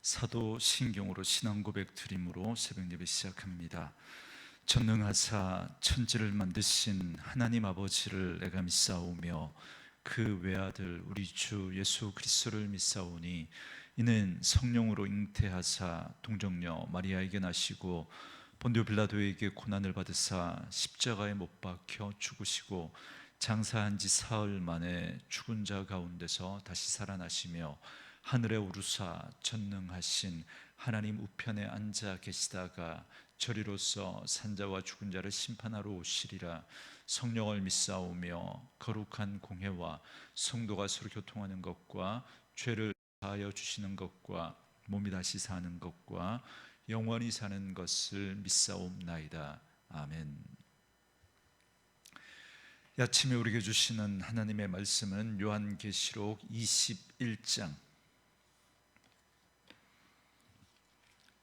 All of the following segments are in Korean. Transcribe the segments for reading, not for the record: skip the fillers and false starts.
사도신경으로 신앙 고백 드림으로 새벽 예배 시작합니다. 전능하사 천지를 만드신 하나님 아버지를 내가 믿사오며 그 외아들 우리 주 예수 그리스도를 믿사오니 이는 성령으로 잉태하사 동정녀 마리아에게 나시고 본디오 빌라도에게 고난을 받으사 십자가에 못 박혀 죽으시고 장사한 지 사흘 만에 죽은 자 가운데서 다시 살아나시며 하늘에 오르사 전능하신 하나님 우편에 앉아 계시다가 저리로서 산자와 죽은 자를 심판하러 오시리라. 성령을 믿사오며 거룩한 공회와 성도가 서로 교통하는 것과 죄를 사하여 주시는 것과 몸이 다시 사는 것과 영원히 사는 것을 믿사옵나이다. 아멘. 이 아침에 우리에게 주시는 하나님의 말씀은 요한계시록 21장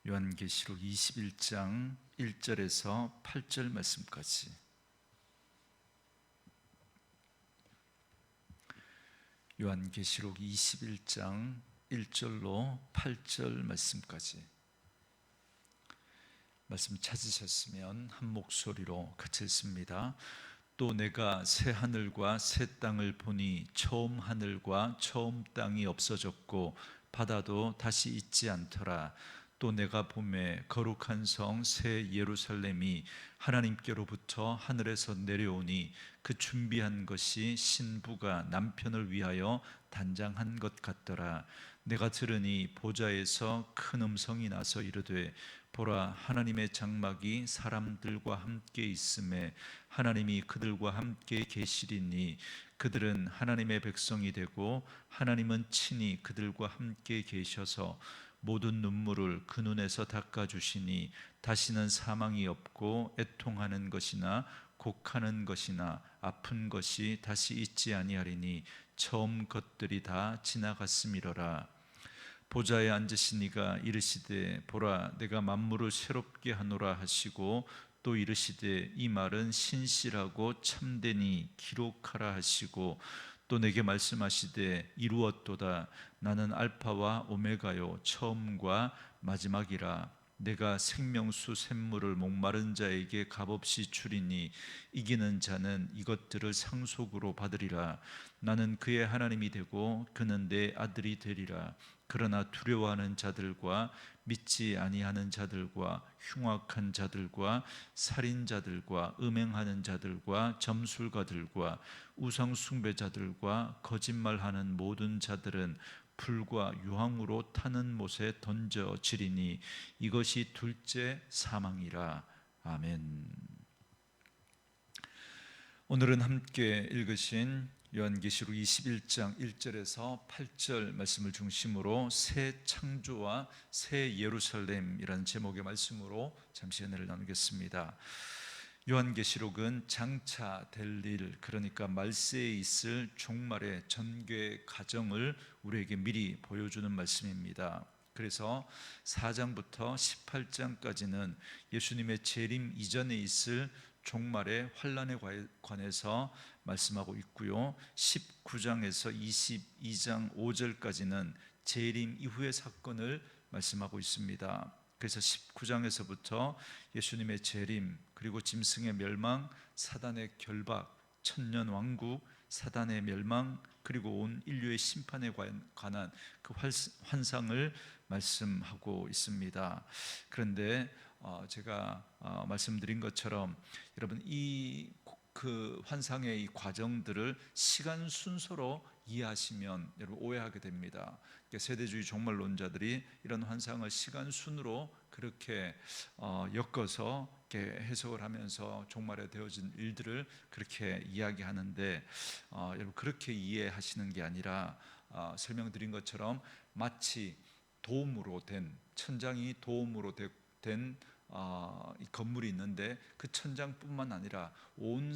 요한계시록 21장 1절에서 8절 말씀까지. 요한계시록 21장 1절로 8절 말씀까지. 말씀 찾으셨으면 한 목소리로 같이 읽습니다. 또 내가 새 하늘과 새 땅을 보니 처음 하늘과 처음 땅이 없어졌고 바다도 다시 있지 않더라. 또 내가 보매 거룩한 성 새 예루살렘이 하나님께로부터 하늘에서 내려오니 그 준비한 것이 신부가 남편을 위하여 단장한 것 같더라. 내가 들으니 보좌에서 큰 음성이 나서 이르되 보라, 하나님의 장막이 사람들과 함께 있음에 하나님이 그들과 함께 계시리니 그들은 하나님의 백성이 되고 하나님은 친히 그들과 함께 계셔서 모든 눈물을 그 눈에서 닦아주시니 다시는 사망이 없고 애통하는 것이나 곡하는 것이나 아픈 것이 다시 있지 아니하리니 처음 것들이 다 지나갔음이로라. 보좌에 앉으신 이가 이르시되 보라, 내가 만물을 새롭게 하노라 하시고 또 이르시되 이 말은 신실하고 참되니 기록하라 하시고 또 내게 말씀하시되 이루었도다. 나는 알파와 오메가요 처음과 마지막이라. 내가 생명수 샘물을 목마른 자에게 값없이 주리니 이기는 자는 이것들을 상속으로 받으리라. 나는 그의 하나님이 되고 그는 내 아들이 되리라. 그러나 두려워하는 자들과 믿지 아니하는 자들과 흉악한 자들과 살인자들과 음행하는 자들과 점술가들과 우상 숭배자들과 거짓말하는 모든 자들은 불과 유황으로 타는 못에 던져지리니 이것이 둘째 사망이라. 아멘. 오늘은 함께 읽으신 요한계시록 21장 1절에서 8절 말씀을 중심으로 새 창조와 새 예루살렘이라는 제목의 말씀으로 잠시 은혜를 나누겠습니다. 요한계시록은 장차 될 일, 그러니까 말세에 있을 종말의 전개 과정을 우리에게 미리 보여주는 말씀입니다. 그래서 4장부터 18장까지는 예수님의 재림 이전에 있을 종말의 환란에 관해서 말씀하고 있고요, 19장에서 22장 5절까지는 재림 이후의 사건을 말씀하고 있습니다. 그래서 19장에서부터 예수님의 재림, 그리고 짐승의 멸망, 사단의 결박, 천년 왕국, 사단의 멸망, 그리고 온 인류의 심판에 관한 그 환상을 말씀하고 있습니다. 그런데 제가 말씀드린 것처럼 여러분 그 환상의 이 과정들을 시간 순서로 이해하시면 여러분 오해하게 됩니다. 세대주의 종말론자들이 이런 환상을 시간 순으로 그렇게 엮어서 이렇게 해석을 하면서 종말에 되어진 일들을 그렇게 이야기하는데 여러분 그렇게 이해하시는 게 아니라 설명드린 것처럼 마치 도움으로 된 천장이 도움으로 된 이 건물이 있는데 그 천장뿐만 아니라 온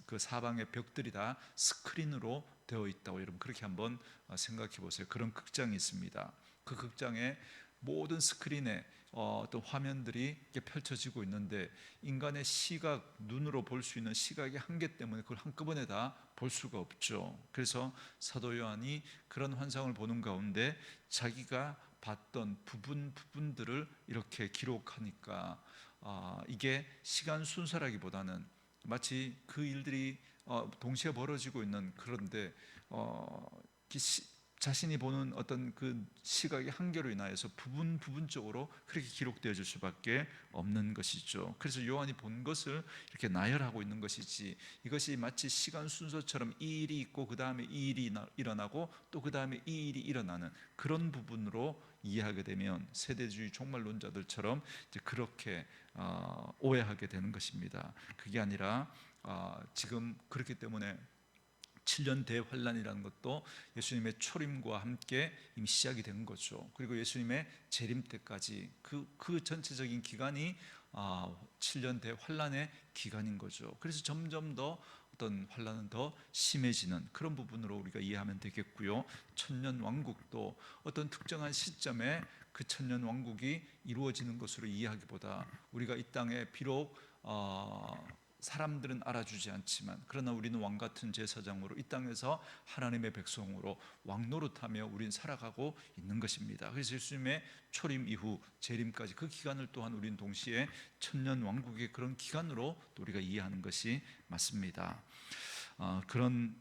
그 사방의 벽들이 다 스크린으로 되어 있다고 여러분 그렇게 한번 생각해 보세요. 그런 극장이 있습니다. 그 극장에 모든 스크린에 어떤 화면들이 펼쳐지고 있는데 인간의 시각, 눈으로 볼 수 있는 시각의 한계 때문에 그걸 한꺼번에 다 볼 수가 없죠. 그래서 사도 요한이 그런 환상을 보는 가운데 자기가 봤던 부분들을 이렇게 기록하니까 이게 시간 순서라기보다는 마치 그 일들이 동시에 벌어지고 있는, 그런데 자신이 보는 어떤 그 시각의 한계로 인하여서 부분적으로 그렇게 기록되어질 수밖에 없는 것이죠. 그래서 요한이 본 것을 이렇게 나열하고 있는 것이지, 이것이 마치 시간 순서처럼 이 일이 있고 그 다음에 이 일이 일어나고 또 그 다음에 이 일이 일어나는 그런 부분으로 이해하게 되면 세대주의 종말론자들처럼 이제 그렇게 오해하게 되는 것입니다. 그게 아니라 지금 그렇기 때문에 7년 대환란이라는 것도 예수님의 초림과 함께 이미 시작이 된 거죠. 그리고 예수님의 재림 때까지 그 전체적인 기간이 7년 대환란의 기간인 거죠. 그래서 점점 더 어떤 환란은 더 심해지는 그런 부분으로 우리가 이해하면 되겠고요. 천년 왕국도 어떤 특정한 시점에 그 천년 왕국이 이루어지는 것으로 이해하기보다, 우리가 이 땅에 비록 사람들은 알아주지 않지만 그러나 우리는 왕같은 제사장으로 이 땅에서 하나님의 백성으로 왕노릇하며 우리는 살아가고 있는 것입니다. 그래서 예수님의 초림 이후 재림까지 그 기간을 또한 우리는 동시에 천년 왕국의 그런 기간으로 또 우리가 이해하는 것이 맞습니다. 그런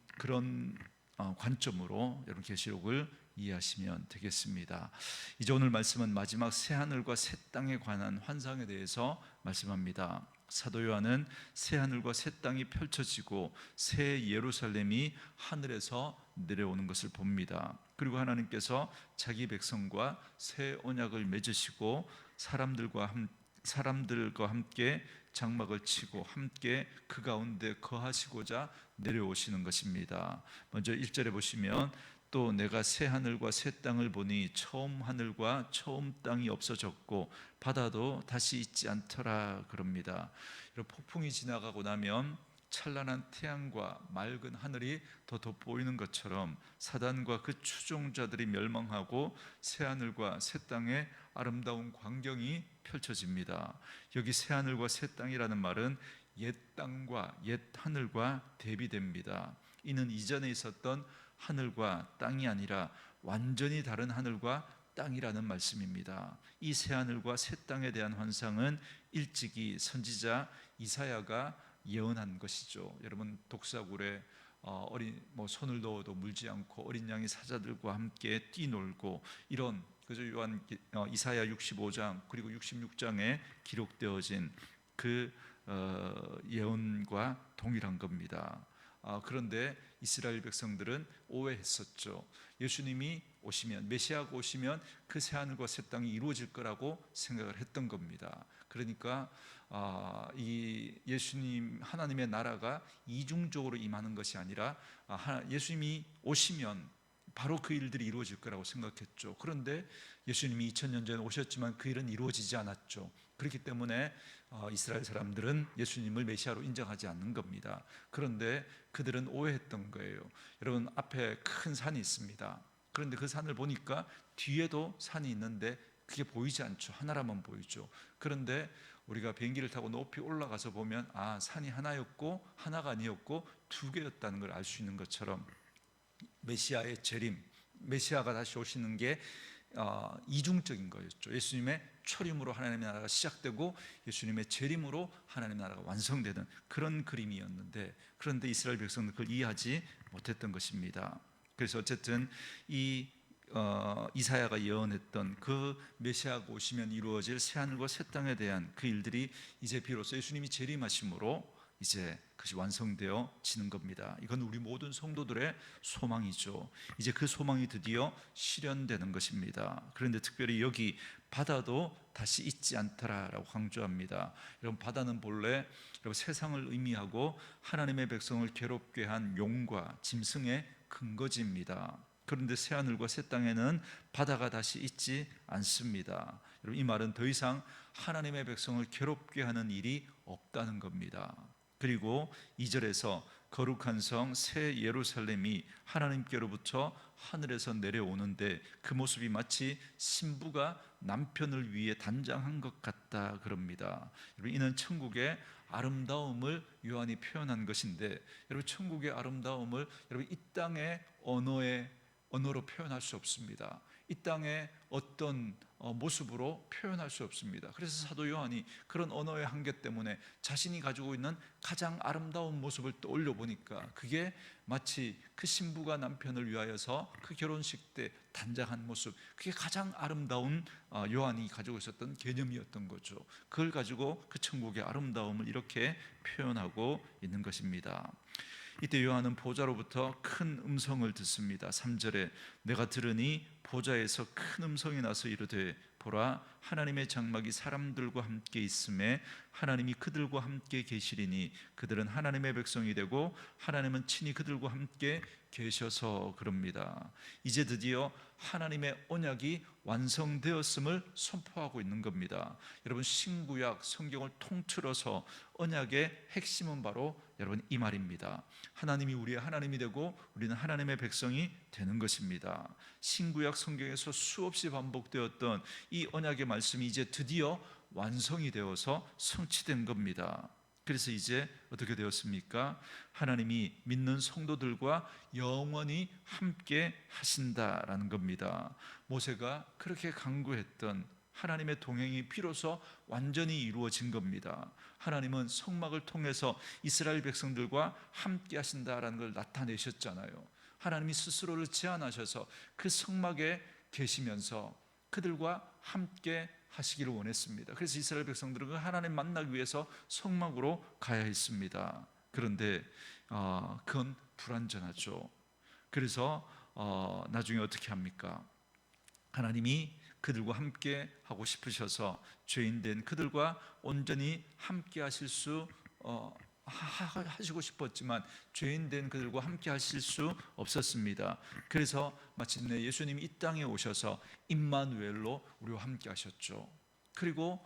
관점으로 여러분 계시록을 이해하시면 되겠습니다. 이제 오늘 말씀은 마지막 새 하늘과 새 땅에 관한 환상에 대해서 말씀합니다. 사도 요한은 새 하늘과 새 땅이 펼쳐지고 새 예루살렘이 하늘에서 내려오는 것을 봅니다. 그리고 하나님께서 자기 백성과 새 언약을 맺으시고 사람들과 함께 장막을 치고 함께 그 가운데 거하시고자 내려오시는 것입니다. 먼저 1절에 보시면, 또 내가 새 하늘과 새 땅을 보니 처음 하늘과 처음 땅이 없어졌고 바다도 다시 있지 않더라 그럽니다. 폭풍이 지나가고 나면 찬란한 태양과 맑은 하늘이 더 돋보이는 것처럼 사단과 그 추종자들이 멸망하고 새 하늘과 새 땅의 아름다운 광경이 펼쳐집니다. 여기 새 하늘과 새 땅이라는 말은 옛 땅과 옛 하늘과 대비됩니다. 이는 이전에 있었던 하늘과 땅이 아니라 완전히 다른 하늘과 땅이라는 말씀입니다. 이 새 하늘과 새 땅에 대한 환상은 일찍이 선지자 이사야가 예언한 것이죠. 여러분 독사굴에 손을 넣어도 물지 않고 어린 양이 사자들과 함께 뛰놀고 이런, 그죠? 요한 이사야 65장 그리고 66장에 기록되어진 그 예언과 동일한 겁니다. 그런데 이스라엘 백성들은 오해했었죠. 예수님이 오시면, 메시아가 오시면 그 새하늘과 새 땅이 이루어질 거라고 생각을 했던 겁니다. 그러니까 이 예수님, 하나님의 나라가 이중적으로 임하는 것이 아니라 예수님이 오시면 바로 그 일들이 이루어질 거라고 생각했죠. 그런데 예수님이 2000년 전에 오셨지만 그 일은 이루어지지 않았죠. 그렇기 때문에 이스라엘 사람들은 예수님을 메시아로 인정하지 않는 겁니다. 그런데 그들은 오해했던 거예요. 여러분, 앞에 큰 산이 있습니다. 그런데 그 산을 보니까 뒤에도 산이 있는데 그게 보이지 않죠. 하나라만 보이죠. 그런데 우리가 비행기를 타고 높이 올라가서 보면 산이 하나였고 하나가 아니었고 두 개였다는 걸 알 수 있는 것처럼, 메시아의 재림, 메시아가 다시 오시는 게 이중적인 거였죠. 예수님의 초림으로 하나님의 나라가 시작되고 예수님의 재림으로 하나님의 나라가 완성되는 그런 그림이었는데, 그런데 이스라엘 백성들은 그걸 이해하지 못했던 것입니다. 그래서 어쨌든 이사야가 예언했던 그 메시아가 오시면 이루어질 새하늘과 새 땅에 대한 그 일들이 이제 비로소 예수님이 재림하심으로 이제 그것이 완성되어지는 겁니다. 이건 우리 모든 성도들의 소망이죠. 이제 그 소망이 드디어 실현되는 것입니다. 그런데 특별히 여기 바다도 다시 있지 않더라라고 강조합니다. 여러분, 바다는 본래 세상을 의미하고 하나님의 백성을 괴롭게 한 용과 짐승의 근거지입니다. 그런데 새하늘과 새 땅에는 바다가 다시 있지 않습니다. 여러분, 이 말은 더 이상 하나님의 백성을 괴롭게 하는 일이 없다는 겁니다. 그리고 2절에서 거룩한 성 새 예루살렘이 하나님께로부터 하늘에서 내려오는데 그 모습이 마치 신부가 남편을 위해 단장한 것 같다 그럽니다. 여러분, 이는 천국의 아름다움을 요한이 표현한 것인데, 여러분, 천국의 아름다움을 여러분 이 땅의 언어로 표현할 수 없습니다. 이 땅의 어떤 모습으로 표현할 수 없습니다. 그래서 사도 요한이 그런 언어의 한계 때문에 자신이 가지고 있는 가장 아름다운 모습을 떠올려 보니까 그게 마치 그 신부가 남편을 위하여서 그 결혼식 때 단장한 모습, 그게 가장 아름다운 요한이 가지고 있었던 개념이었던 거죠. 그걸 가지고 그 천국의 아름다움을 이렇게 표현하고 있는 것입니다. 이때 요한은 보좌로부터 큰 음성을 듣습니다. 3절에 내가 들으니 보좌에서 큰 음성이 나서 이르되 보라 하나님의 장막이 사람들과 함께 있음에 하나님이 그들과 함께 계시리니 그들은 하나님의 백성이 되고 하나님은 친히 그들과 함께 계셔서 그럽니다. 이제 드디어 하나님의 언약이 완성되었음을 선포하고 있는 겁니다. 여러분, 신구약 성경을 통틀어서 언약의 핵심은 바로 여러분 이 말입니다. 하나님이 우리의 하나님이 되고 우리는 하나님의 백성이 되는 것입니다. 신구약 성경에서 수없이 반복되었던 이 언약의 말씀이 이제 드디어 완성이 되어서 성취된 겁니다. 그래서 이제 어떻게 되었습니까? 하나님이 믿는 성도들과 영원히 함께 하신다라는 겁니다. 모세가 그렇게 간구했던 하나님의 동행이 비로소 완전히 이루어진 겁니다. 하나님은 성막을 통해서 이스라엘 백성들과 함께 하신다라는 걸 나타내셨잖아요. 하나님이 스스로를 제안하셔서 그 성막에 계시면서 그들과 함께 하시기를 원했습니다. 그래서 이스라엘 백성들은 하나님 만나기 위해서 성막으로 가야 했습니다. 그런데 그건 불완전하죠. 그래서 나중에 어떻게 합니까? 하나님이 그들과 함께 하고 싶으셔서 죄인된 그들과 온전히 함께 하실 수 하시고 싶었지만 죄인된 그들과 함께 하실 수 없었습니다. 그래서 마침내 예수님이 이 땅에 오셔서 임마누엘로 우리와 함께 하셨죠. 그리고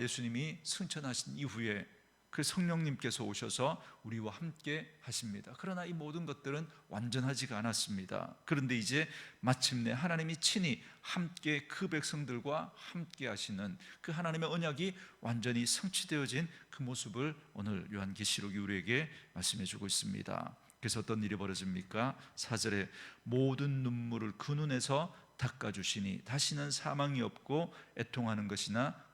예수님이 승천하신 이후에 그 성령님께서 오셔서 우리와 함께 하십니다. 그러나 이 모든 것들은 완전하지가 않았습니다. 그런데 이제 마침내 하나님이 친히 함께 그 백성들과 함께 하시는 그 하나님의 언약이 완전히 성취되어진 그 모습을 오늘 요한계시록이 우리에게 말씀해 주고 있습니다. 그래서 어떤 일이 벌어집니까? 4절에 모든 눈물을 그 눈에서 닦아주시니 다시는 사망이 없고 애통하는 것이나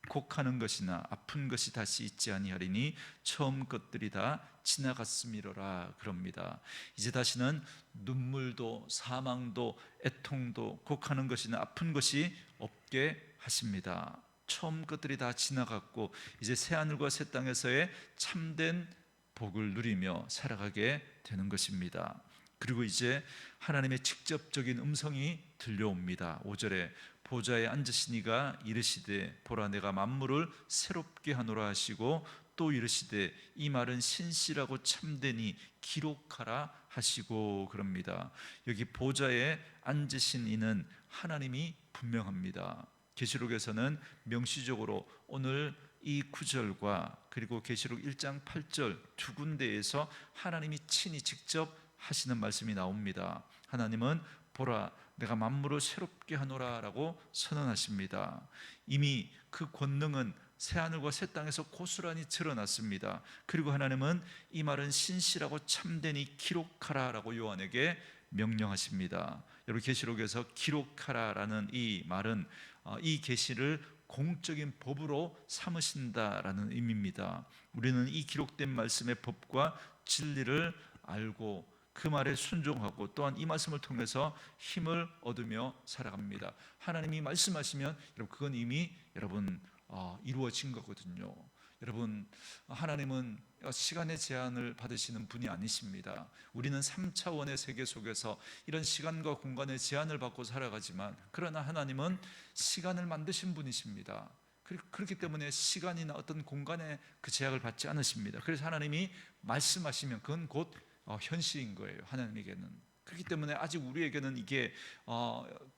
곡하는 것이나 아픈 것이 다시 있지 아니하리니 처음 것들이 다 지나갔음이로라 그럽니다. 이제 다시는 눈물도 사망도 애통도 곡하는 것이나 아픈 것이 없게 하십니다. 처음 것들이 다 지나갔고 이제 새하늘과 새 땅에서의 참된 복을 누리며 살아가게 되는 것입니다. 그리고 이제 하나님의 직접적인 음성이 들려옵니다. 5절에 보좌에 앉으시니가 이르시되 보라 내가 만물을 새롭게 하노라 하시고 또 이르시되 이 말은 신실하고 참되니 기록하라 하시고 그럽니다. 여기 보좌에 앉으신 이는 하나님이 분명합니다. 계시록에서는 명시적으로 오늘 이 9절과 그리고 계시록 1장 8절 두 군데에서 하나님이 친히 직접 하시는 말씀이 나옵니다. 하나님은 보라 내가 만물을 새롭게 하노라 라고 선언하십니다. 이미 그 권능은 새하늘과 새 땅에서 고스란히 드러났습니다. 그리고 하나님은 이 말은 신실하고 참되니 기록하라 라고 요한에게 명령하십니다. 여러분, 계시록에서 기록하라라는 이 말은 이 계시를 공적인 법으로 삼으신다라는 의미입니다. 우리는 이 기록된 말씀의 법과 진리를 알고 그 말에 순종하고 또한 이 말씀을 통해서 힘을 얻으며 살아갑니다. 하나님이 말씀하시면 여러분 그건 이미 여러분 이루어진 거거든요. 여러분, 하나님은 시간의 제한을 받으시는 분이 아니십니다. 우리는 3차원의 세계 속에서 이런 시간과 공간의 제한을 받고 살아가지만 그러나 하나님은 시간을 만드신 분이십니다. 그렇기 때문에 시간이나 어떤 공간의 그 제약을 받지 않으십니다. 그래서 하나님이 말씀하시면 그건 곧 현실인 거예요. 하나님에게는. 그렇기 때문에 아직 우리에게는 이게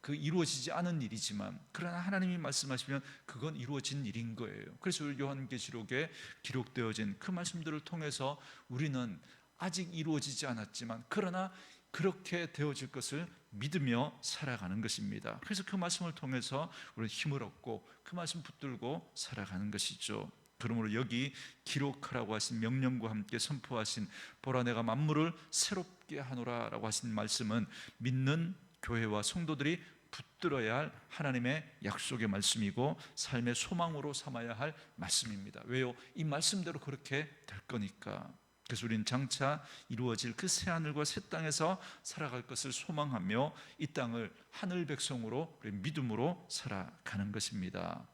이루어지지 않은 일이지만 그러나 하나님이 말씀하시면 그건 이루어진 일인 거예요. 그래서 요한계시록에 기록되어진 그 말씀들을 통해서 우리는 아직 이루어지지 않았지만 그러나 그렇게 되어질 것을 믿으며 살아가는 것입니다. 그래서 그 말씀을 통해서 우리는 힘을 얻고 그 말씀 붙들고 살아가는 것이죠. 그러므로 여기 기록하라고 하신 명령과 함께 선포하신 보라 내가 만물을 새롭게 하노라 라고 하신 말씀은 믿는 교회와 성도들이 붙들어야 할 하나님의 약속의 말씀이고 삶의 소망으로 삼아야 할 말씀입니다. 왜요? 이 말씀대로 그렇게 될 거니까. 그래서 우리는 장차 이루어질 그 새하늘과 새 땅에서 살아갈 것을 소망하며 이 땅을 하늘 백성으로 믿음으로 살아가는 것입니다.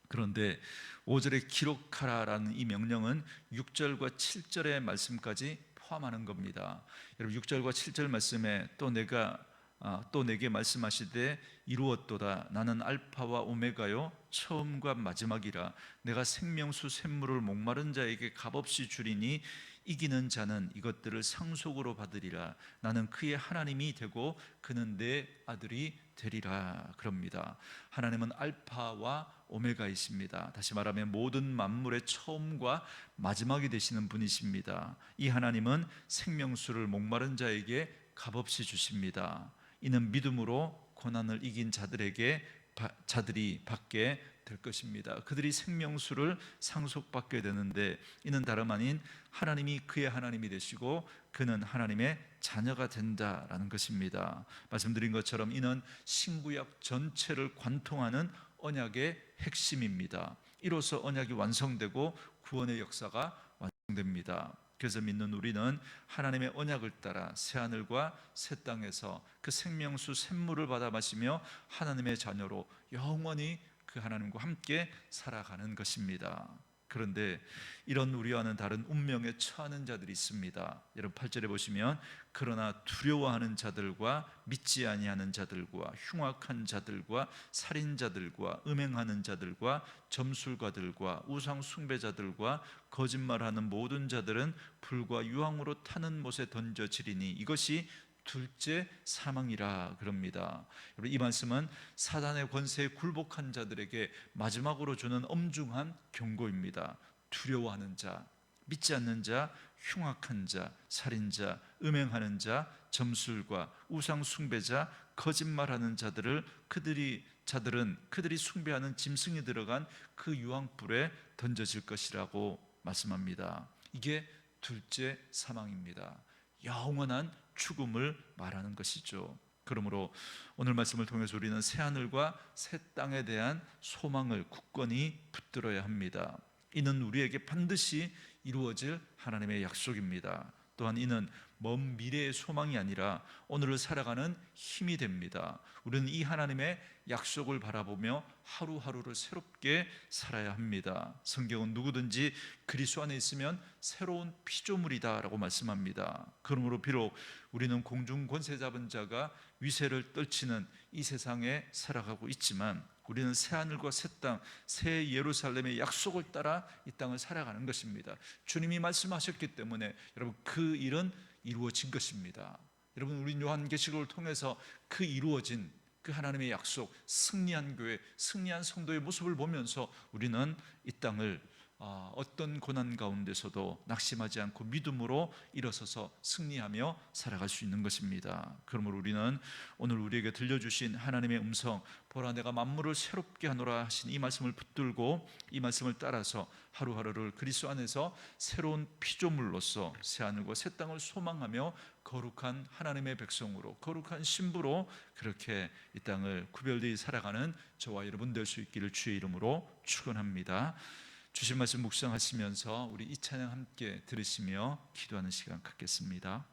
그런데 5절에 기록하라라는 이 명령은 6절과 7절의 말씀까지 포함하는 겁니다. 여러분 6절과 7절 말씀에 또 내게 말씀하시되 이루었도다. 나는 알파와 오메가요 처음과 마지막이라. 내가 생명수 샘물을 목마른 자에게 값없이 주리니 이기는 자는 이것들을 상속으로 받으리라. 나는 그의 하나님이 되고 그는 내 아들이 되리라. 그럽니다. 하나님은 알파와 오메가이십니다. 다시 말하면 모든 만물의 처음과 마지막이 되시는 분이십니다. 이 하나님은 생명수를 목마른 자에게 값없이 주십니다. 이는 믿음으로 고난을 이긴 자들이 받게 될 것입니다. 그들이 생명수를 상속받게 되는데 이는 다름 아닌 하나님이 그의 하나님이 되시고 그는 하나님의 자녀가 된다라는 것입니다. 말씀드린 것처럼 이는 신구약 전체를 관통하는 언약의 핵심입니다. 이로써 언약이 완성되고 구원의 역사가 완성됩니다. 그래서 믿는 우리는 하나님의 언약을 따라 새하늘과 새 땅에서 그 생명수 샘물을 받아 마시며 하나님의 자녀로 영원히 그 하나님과 함께 살아가는 것입니다. 그런데 이런 우리와는 다른 운명에 처하는 자들이 있습니다. 여러분 8절에 보시면 그러나 두려워하는 자들과 믿지 아니하는 자들과 흉악한 자들과 살인자들과 음행하는 자들과 점술가들과 우상 숭배자들과 거짓말하는 모든 자들은 불과 유황으로 타는 못에 던져지리니 이것이 둘째 사망이라 그럽니다. 이 말씀은 사단의 권세에 굴복한 자들에게 마지막으로 주는 엄중한 경고입니다. 두려워하는 자, 믿지 않는 자, 흉악한 자, 살인자, 음행하는 자, 점술과 우상 숭배자, 거짓말하는 자들은 그들이 숭배하는 짐승이 들어간 그 유황불에 던져질 것이라고 말씀합니다. 이게 둘째 사망입니다. 영원한 죽음을 말하는 것이죠. 그러므로 오늘 말씀을 통해서 우리는 새하늘과 새 땅에 대한 소망을 굳건히 붙들어야 합니다. 이는 우리에게 반드시 이루어질 하나님의 약속입니다. 또한 이는 먼 미래의 소망이 아니라 오늘을 살아가는 힘이 됩니다. 우리는 이 하나님의 약속을 바라보며 하루하루를 새롭게 살아야 합니다. 성경은 누구든지 그리스도 안에 있으면 새로운 피조물이다라고 말씀합니다. 그러므로 비록 우리는 공중 권세 잡은 자가 위세를 떨치는 이 세상에 살아가고 있지만 우리는 새하늘과 새 땅, 새 예루살렘의 약속을 따라 이 땅을 살아가는 것입니다. 주님이 말씀하셨기 때문에 여러분 그 일은 이루어진 것입니다. 여러분 우리 요한계시록을 통해서 그 이루어진 그 하나님의 약속, 승리한 교회, 승리한 성도의 모습을 보면서 우리는 이 땅을 어떤 고난 가운데서도 낙심하지 않고 믿음으로 일어서서 승리하며 살아갈 수 있는 것입니다. 그러므로 우리는 오늘 우리에게 들려주신 하나님의 음성, 보라 내가 만물을 새롭게 하노라 하신 이 말씀을 붙들고 이 말씀을 따라서 하루하루를 그리스도 안에서 새로운 피조물로서 새하늘과 새 땅을 소망하며 거룩한 하나님의 백성으로, 거룩한 신부로 그렇게 이 땅을 구별되이 살아가는 저와 여러분 될 수 있기를 주의 이름으로 축원합니다. 주신 말씀 묵상하시면서 우리 이 찬양 함께 들으시며 기도하는 시간 갖겠습니다.